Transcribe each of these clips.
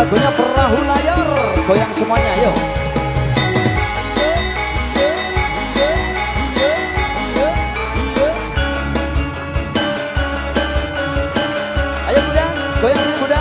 Lagunya Perahu Layar, goyang semuanya, yuk. Ayo Bunda, goyang sini Bunda.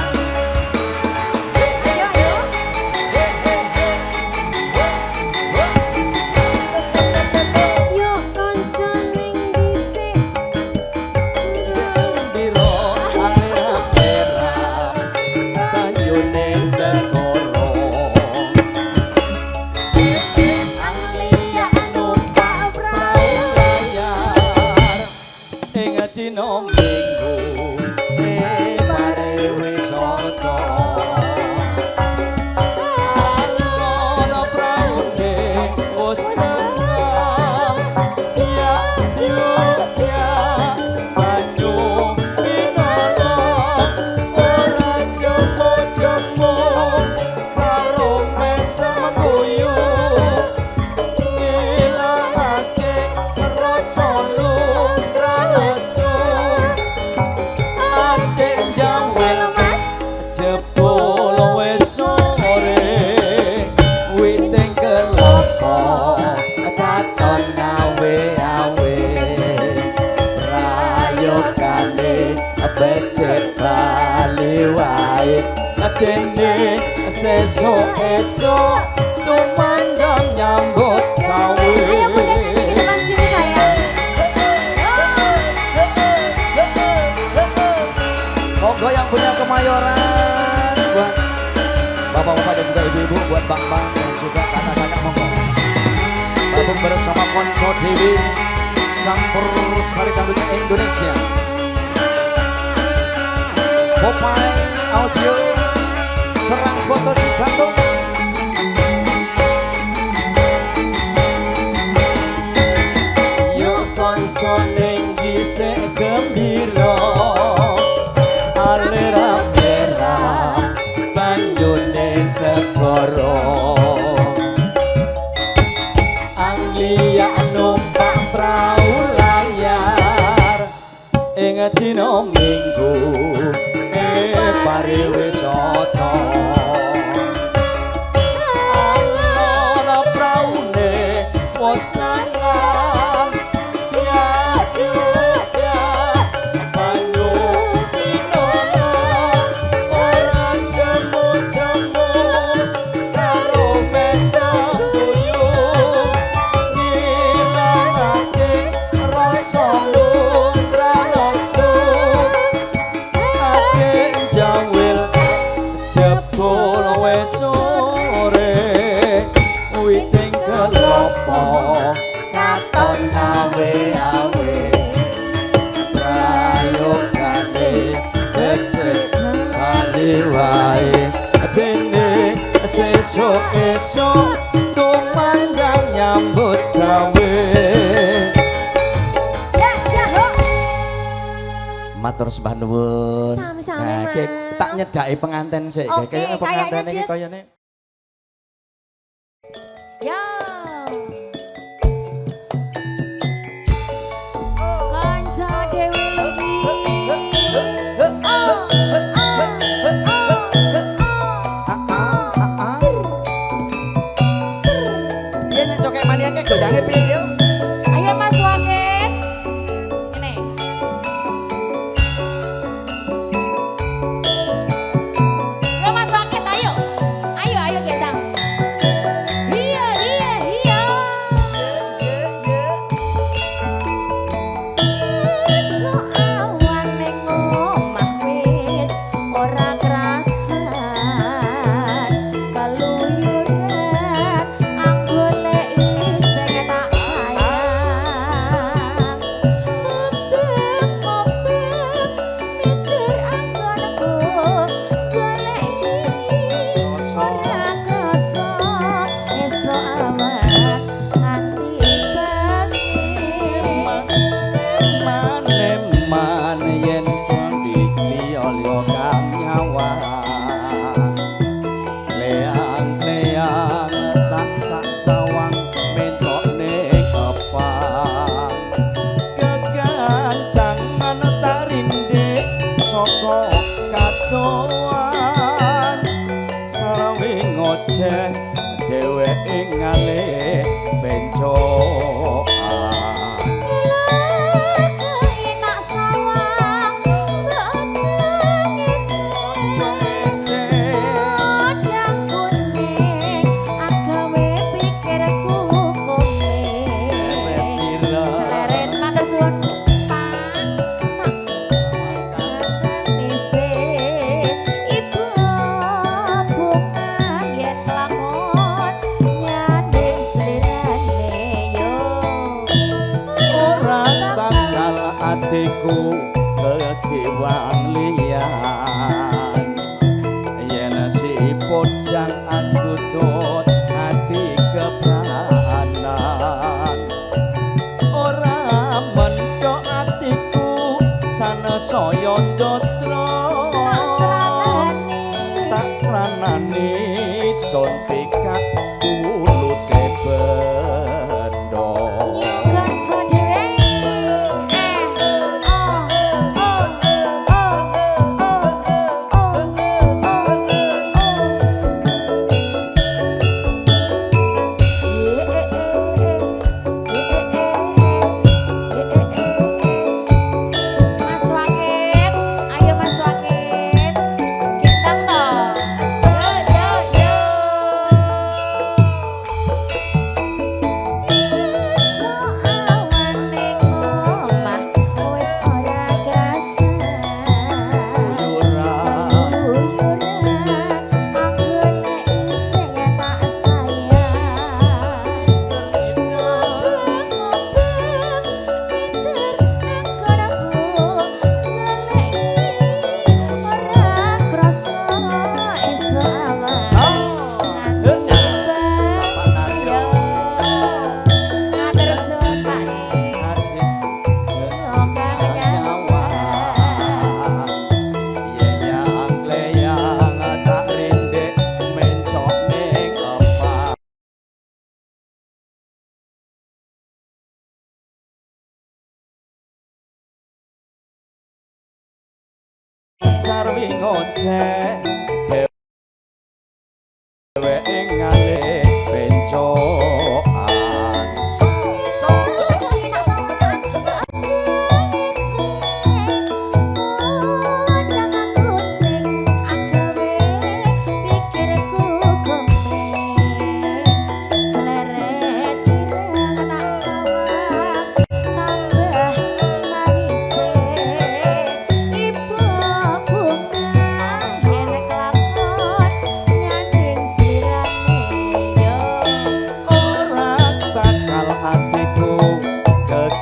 Dene esok-esok tumandang nyambut gawe. Ayo Bunda nyanyi di depan sini sayang. Monggo yang punya Kemayoran, buat bapak-bapak dan juga ibu-ibu, buat bang-bang dan juga kakak-kakak, monggo gabung bersama Konco Dewi campur sari dangdut Indonesia. Popeye Audio serang foto di jantung. Yuk konco ning gisik gembira, alera-lera banjune segara. Anglia numpak prau layar ing dina Minggu pariwisata. Ana praune wis nang ya banyu pinono ora jemu-jemu karo mesem tuyul ngilangake rasa lumrah lesu ati jawil jebul wis sore witing kelopo katon awe-awe prayogane becek kali wae dene sesuk-esuk tumandang nyambut gawe. Matur sembah nuwun. Sami-sami, Nah, Mas. tak nyedaki penganten sik. Oke, Kayaknya penganten kayaknya iki dia- koyone. Yo. Konco Dewi Levi. Iya nek cokek mania ke goyange piye yo? Ayo Mas Wage. Ini. Yo Mas Wage, ayo. Ayo, ayo gendang. Iya, iya, iya. Iso awan ning omah wis ora krasan kaluyuran anggoleki sing tak atiku kekiwang liyan yen siput dan andutut ati kepranan ora menco atiku sanesaya ndatra tak sranani son pikat tulute bendo sarwi ngoceh dheweke ngalih bencokan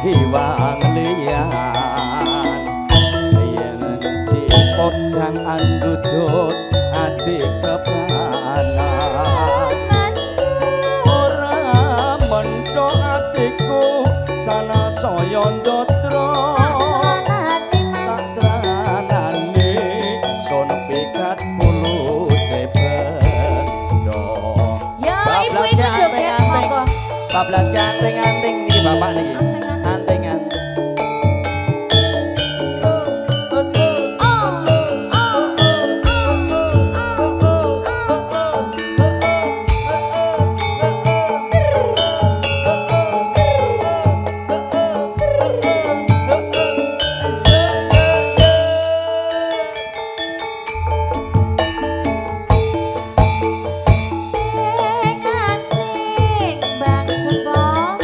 hiwang liyan yen siput kang andudut ati kepranan ora menco atiku sanasaya ndatra tasranane son pikat mulute bendo bablas ganteng-ganteng bablas ganteng-ganteng niki bapak niki Bang Cepong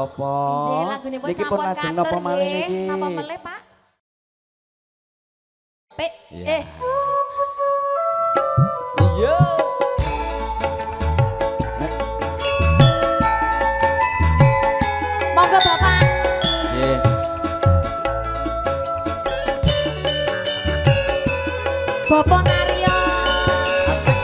apa? Nggih, lagune pun Niki pun sampun lajeng katur napa malih nggih. niki? Napa melih, Pak? Iya. Iya. Monggo Bapak. Nggih. Bapak Naryo. Asik.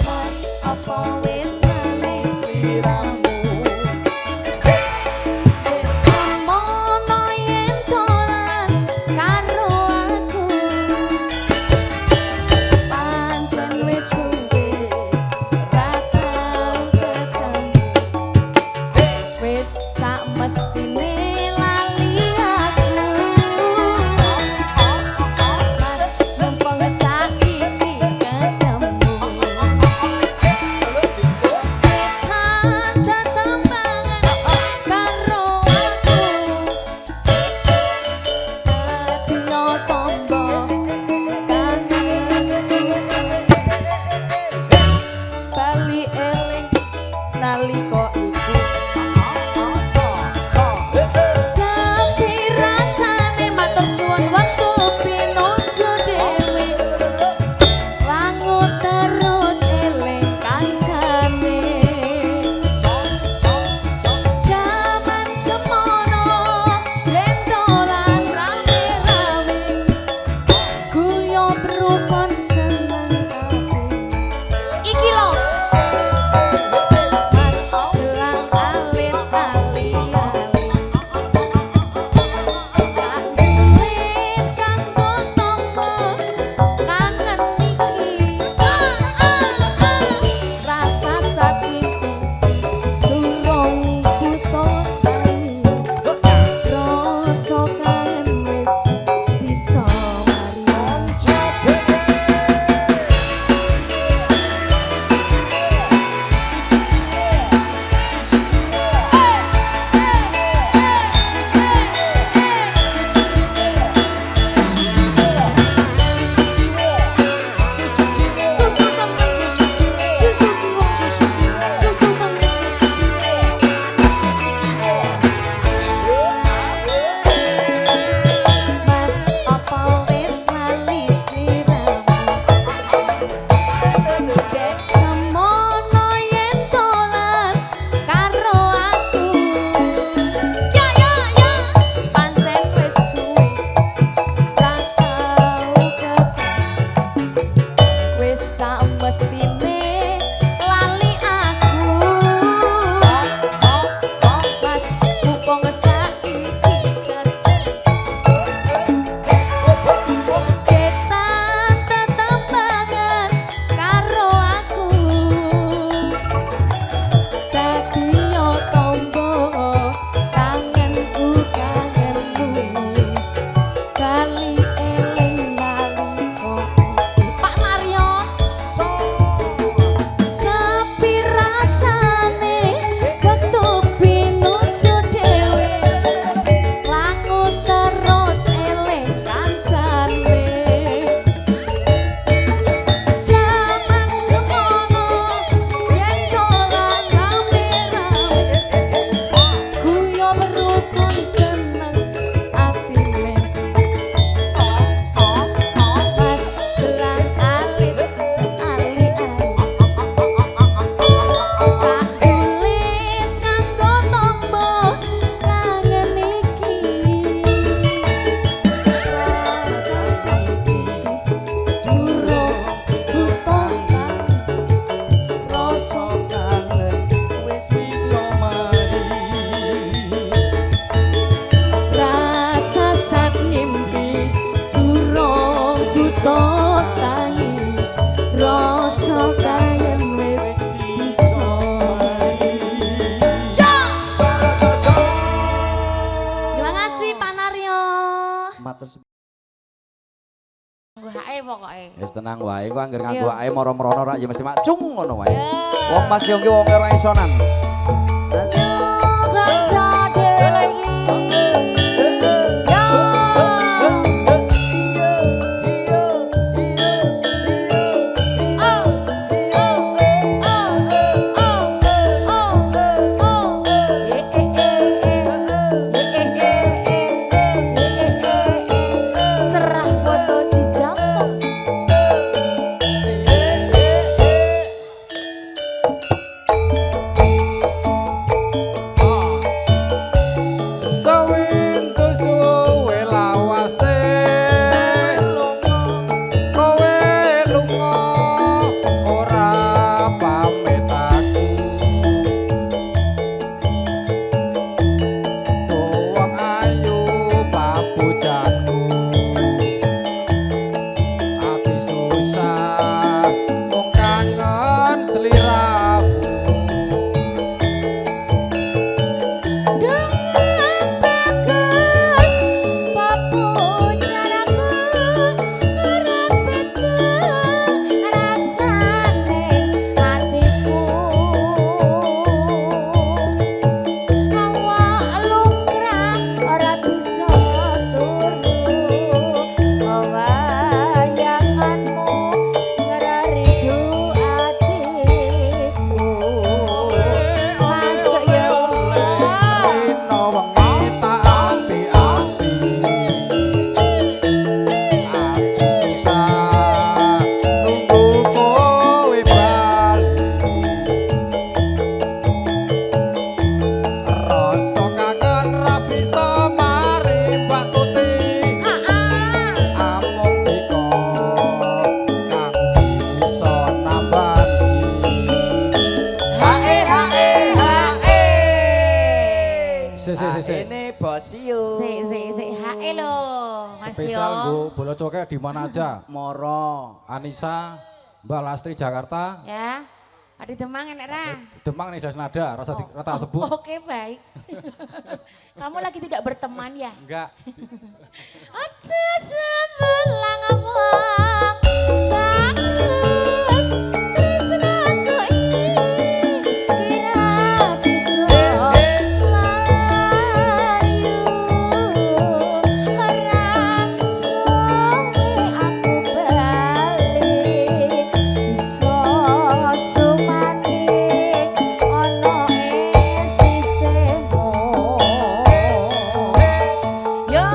Mas apa wis malih Siramu semono yen dolan karo aku. Pancen wis suwe ra tau ketemu. Wis sak mestine lali aku. Mas mumpung saiki ketemu. Tanda tambangan karo aku. Dino tombo kangen. Bali eling nalika iku. Sepi rasane matur suwun waktu pinuju dhewe. Langut terus eling kancane. Jaman semono yen dolan rame-rame. Guyub rukun seneng kabeh. Iki lho. Mas gelang alit ali-ali. Sakulit kanggo tombo kangen iki. Rasa sakit durung buta rasa kangen wis bisa mari. Susu temen, susu kiwong, susu temen. Mas apa wis lali sliramu. Dek semono yen dolan karo aku. Ya pancen wis suwe ra tau ketemu. Wis sak mestine lali aku. Mas mumpung saiki ketan tetambangan karo aku. Dadi yo tombo kangenku kangenmu. Bali eling nalika Pak Naryo. Sepi rasane wektu pinuju dhewe. Langut terus eling kancane. Jaman semono yen dolan rame-rame. Guyub rukun seneng atine. Mas gelang alit ali-ali. Sakulit kanggo tombo kangen iki. Rasa sakit durung buta rasa kangen wis bisa mari. rasa sak ngimpi durung buta tangi. Rasa kangen wis bisa mari. Terima kasih Pak Naryo. Matur Nggo hae pokoke. wis tenang wae kok anggere nganggo ae moro-morono ra ya mesti macung ngono wae. Wong Mas yo ki wong ora isonan. Kanca dhewe iki. Yo. spesial yo. Bu Bolo Coke di mana aja? Moro. Anissa, Mbak Lastri Jakarta. Ya. Adi Demang enak ra. Demang nih nada, rata sebut. Oke, baik. Kamu lagi tidak berteman ya? Enggak. Aja sebelang abang bagus tresnaku ini kira bisa layu orang suwe aku balik bisa sumandi ono sisihmu yo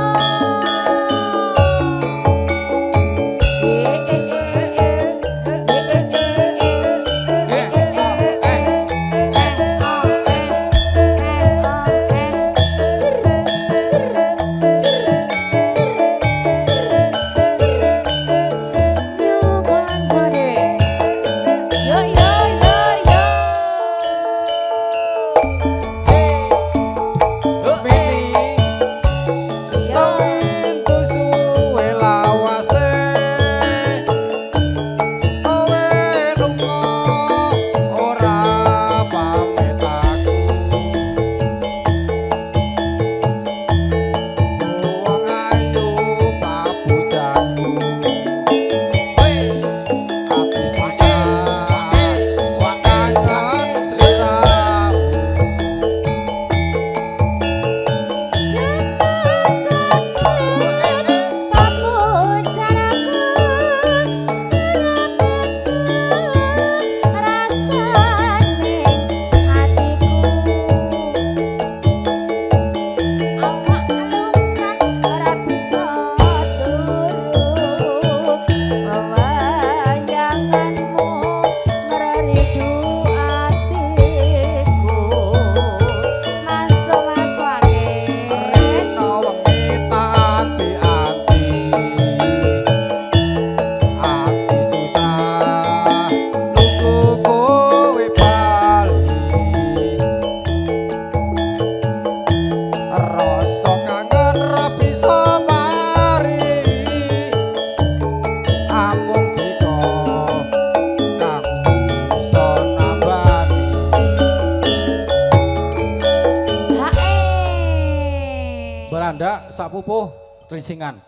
Belanda sapupuh Klinsingan.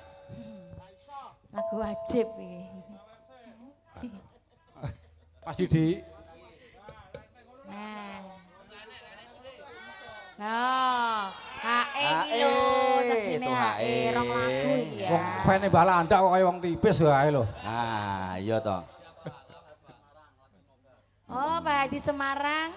lagu wajib iki. Pas Didi. Nah. Nah, HE iki lho, segine itu HE rong lagu iki ya. Wong fane Belanda kok kaya wong tipis wae lho. Ah, iya toh. Oh, Pak Hadi Semarang.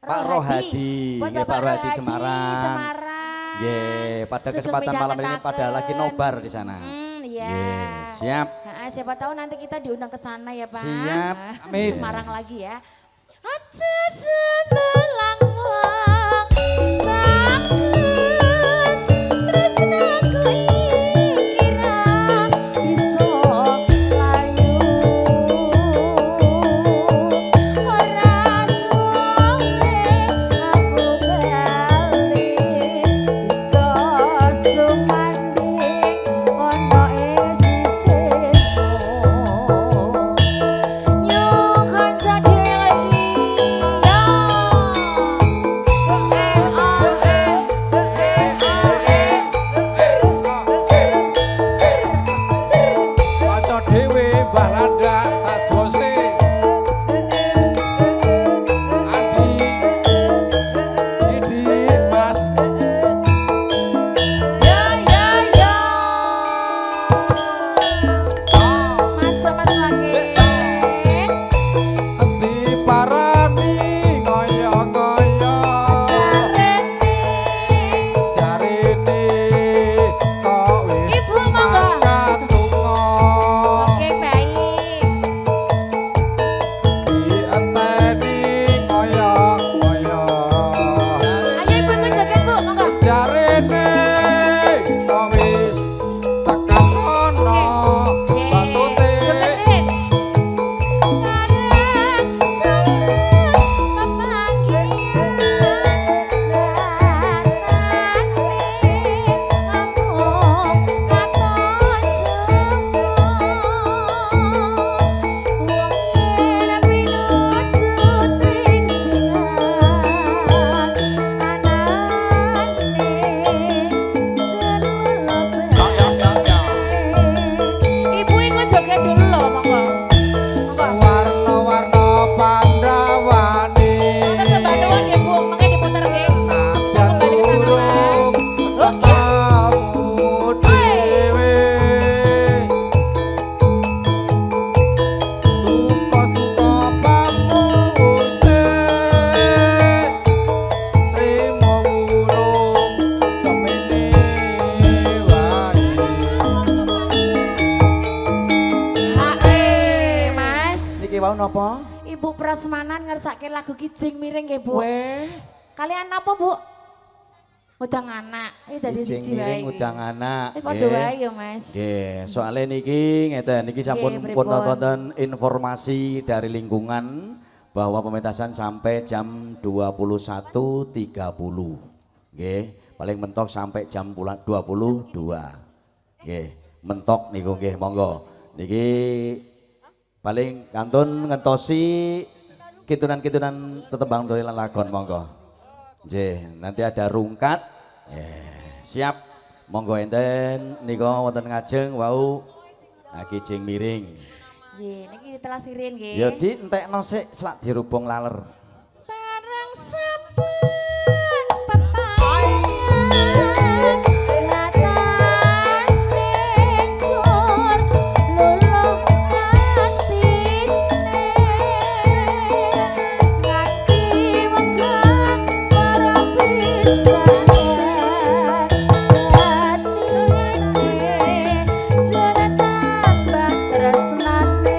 Pak Rohadi, Buat nggih, Bapak Pak Rohadi Rohadi Semarang. Semarang. Nggih, pada Sugeng kesempatan malam ini pada midhangetaken. lagi nobar di sana. Iya. Nggih, siap. Nah, siapa tahu nanti kita diundang ke sana ya, Pak. Siap. Nah, Amin. Semarang lagi ya. Aja sebelang wong bagus tresnaku iki kira bisa layu ora suwe aku bali bisa sumandi ono sisihmu nyukan jadi lagi ya wau napa? Ibu prasmanan ngersake lagu Kijing Miring nggih, Bu. Weh, Kalian apa, Bu? Udang anak. Iki dadi Kijing siji wae. Miring udang anak. Padha wae ya, Mas. Nggih, soalnya niki ngeten niki sampun Nggih, pun pripun? wonten informasi dari lingkungan bahwa pementasan sampai jam 21.30. Nggih, paling mentok sampai jam 22. Nggih, mentok niku nggih monggo. Niki paling kantun ngentosi kitunan-kitunan tetembang dolan lakon monggo. Nggih, nanti ada rungkat. Siap. Monggo enten nika wonten ngajeng wau Kijing Miring. Nggih, niki ditelasirin nggih. Ya dientekno sik selak dirubung laler. Barang sampun pepayan latane jur luluh atine ngati wegah para pisahan atine jere tambah tresnane.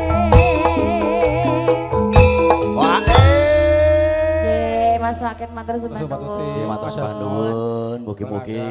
Wah, Nggih, Mas Wakit matur sembah Matur nuwun. nuwun. matur nuwun, mugi-mugi